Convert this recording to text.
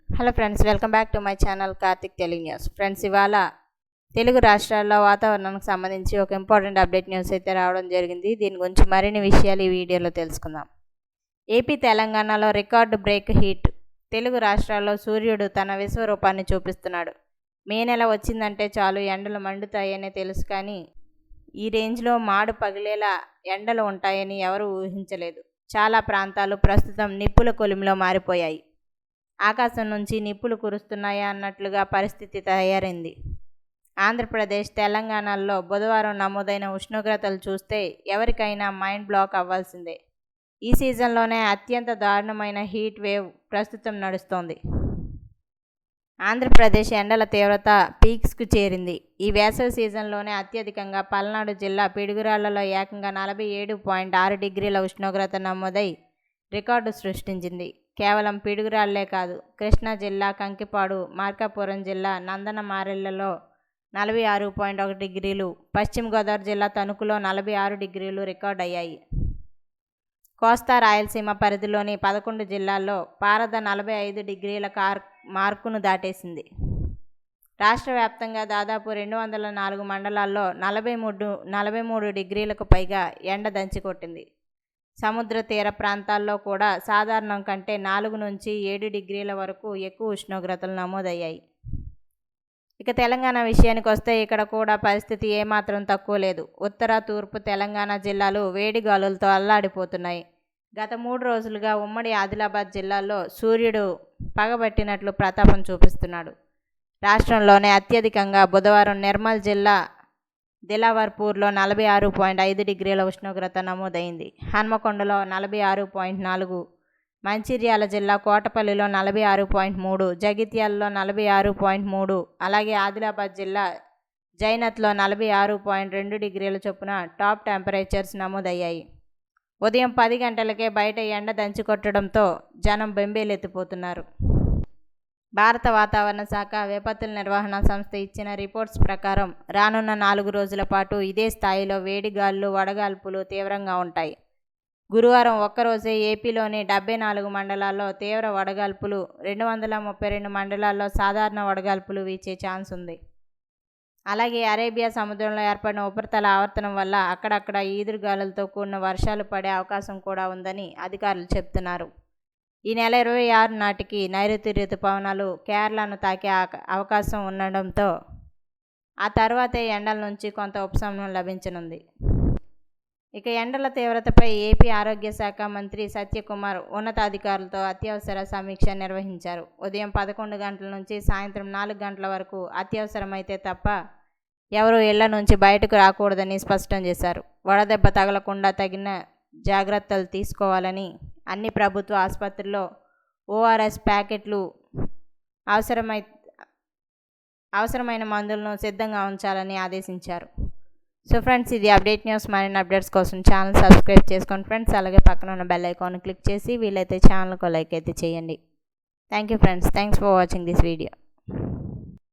Hello friends, welcome back to my channel Karthik Telugu news. Friends, ఇవాళ తెలుగు రాష్ట్రాల్లో వాతావరణానికి సంబంధించి ఒక ఇంపార్టెంట్ అప్డేట్ న్యూస్ అయితే రావడం జరిగింది. దీని గురించి మరిన్ని విషయాలు ఈ వీడియోలో తెలుసుకుందాం. ఏపీ తెలంగాణలో రికార్డు బ్రేక్ హీట్. తెలుగు రాష్ట్రాల్లో సూర్యుడు తన విశ్వరూపాన్ని చూపిస్తున్నాడు. మే నెల వచ్చిందంటే చాలు ఎండలు మండుతాయనే తెలుసు, కానీ ఈ రేంజ్లో మాడు పగిలేలా ఎండలు ఉంటాయని ఎవరూ ఊహించలేదు. చాలా ప్రాంతాలు ప్రస్తుతం నిప్పుల కొలిమిలో మారిపోయాయి. ఆకాశం నుంచి నిప్పులు కురుస్తున్నాయా అన్నట్లుగా పరిస్థితి తయారైంది. ఆంధ్రప్రదేశ్, తెలంగాణలో బుధవారం నమోదైన ఉష్ణోగ్రతలు చూస్తే ఎవరికైనా మైండ్ బ్లాక్ అవ్వాల్సిందే. ఈ సీజన్లోనే అత్యంత దారుణమైన హీట్ వేవ్ ప్రస్తుతం నడుస్తోంది. ఆంధ్రప్రదేశ్ ఎండల తీవ్రత పీక్స్కు చేరింది. ఈ వేసవి సీజన్లోనే అత్యధికంగా పల్నాడు జిల్లా పిడుగురాళ్లలో ఏకంగా 47.6 డిగ్రీల ఉష్ణోగ్రత నమోదై రికార్డు సృష్టించింది. కేవలం పిడుగురాళ్లే కాదు, కృష్ణా జిల్లా కంకిపాడు, మార్కాపురం జిల్లా నందనమారెళ్లలో 46.1 డిగ్రీలు, పశ్చిమ గోదావరి జిల్లా తణుకులో 46 డిగ్రీలు రికార్డయ్యాయి. కోస్తా రాయలసీమ పరిధిలోని 11 జిల్లాల్లో పారద 45 డిగ్రీల మార్కును దాటేసింది. రాష్ట్ర వ్యాప్తంగా దాదాపు 204 మండలాల్లో 43 డిగ్రీలకు పైగా ఎండ దంచికొట్టింది. సముద్ర తీర ప్రాంతాల్లో కూడా సాధారణం కంటే 4 నుంచి 7 డిగ్రీల వరకు ఎక్కువ ఉష్ణోగ్రతలు నమోదయ్యాయి. ఇక తెలంగాణ విషయానికి వస్తే ఇక్కడ కూడా పరిస్థితి ఏమాత్రం తక్కువ లేదు. ఉత్తర, తూర్పు తెలంగాణ జిల్లాలు వేడి గాలులతో అల్లాడిపోతున్నాయి. గత 3 రోజులుగా ఉమ్మడి ఆదిలాబాద్ జిల్లాలో సూర్యుడు పగబట్టినట్లు ప్రతాపం చూపిస్తున్నాడు. రాష్ట్రంలోనే అత్యధికంగా బుధవారం నిర్మల్ జిల్లా దిలావర్పూర్లో 46.5 డిగ్రీల ఉష్ణోగ్రత నమోదైంది. హన్మకొండలో 46.4, మంచిర్యాల జిల్లా కోటపల్లిలో 46.3, జగిత్యాలలో 46.3, అలాగే ఆదిలాబాద్ జిల్లా జైనత్లో 46.2 డిగ్రీల చొప్పున టాప్ టెంపరేచర్స్ నమోదయ్యాయి. ఉదయం 10 గంటలకే బయట ఎండ దంచుకొట్టడంతో జనం బెంబేలెత్తిపోతున్నారు. భారత వాతావరణ శాఖ విపత్తుల నిర్వహణ సంస్థ ఇచ్చిన రిపోర్ట్స్ ప్రకారం రానున్న 4 రోజుల పాటు ఇదే స్థాయిలో వేడి గాలులు, వడగాల్పులు తీవ్రంగా ఉంటాయి. గురువారం ఒక్కరోజే ఏపీలోని 74 మండలాల్లో తీవ్ర వడగాల్పులు, 232 మండలాల్లో సాధారణ వడగాల్పులు వీచే ఛాన్స్ ఉంది. అలాగే అరేబియా సముద్రంలో ఏర్పడిన ఉపరితల ఆవర్తనం వల్ల అక్కడక్కడ ఈదురుగాలులతో కూడిన వర్షాలు పడే అవకాశం కూడా ఉందని అధికారులు చెబుతున్నారు. ఈ నెల 26 నాటికి నైరుతి రుతుపవనాలు కేరళను తాకే అవకాశం ఉండడంతో ఆ తర్వాతే ఎండల నుంచి కొంత ఉపశమనం లభించనుంది. ఇక ఎండల తీవ్రతపై ఏపీ ఆరోగ్య శాఖ మంత్రి సత్యకుమార్ ఉన్నతాధికారులతో అత్యవసర సమీక్ష నిర్వహించారు. ఉదయం 11 గంటల నుంచి సాయంత్రం 4 గంటల వరకు అత్యవసరమైతే తప్ప ఎవరూ ఇళ్ల నుంచి బయటకు రాకూడదని స్పష్టం చేశారు. వడదెబ్బ తగలకుండా తగిన జాగ్రత్తలు తీసుకోవాలని, అన్ని ప్రభుత్వ ఆసుపత్రుల్లో ఓఆర్ఎస్ ప్యాకెట్లు, అవసరమైన మందులను సిద్ధంగా ఉంచాలని ఆదేశించారు. సో ఫ్రెండ్స్, ఇది అప్డేట్ న్యూస్. మరిన్ని అప్డేట్స్ కోసం ఛానల్ సబ్స్క్రైబ్ చేసుకోండి ఫ్రెండ్స్. అలాగే పక్కన ఉన్న బెల్ ఐకాన్ క్లిక్ చేసి వీలైతే ఛానల్కు లైక్ అయితే చేయండి. Thank you friends. Thanks for watching this video.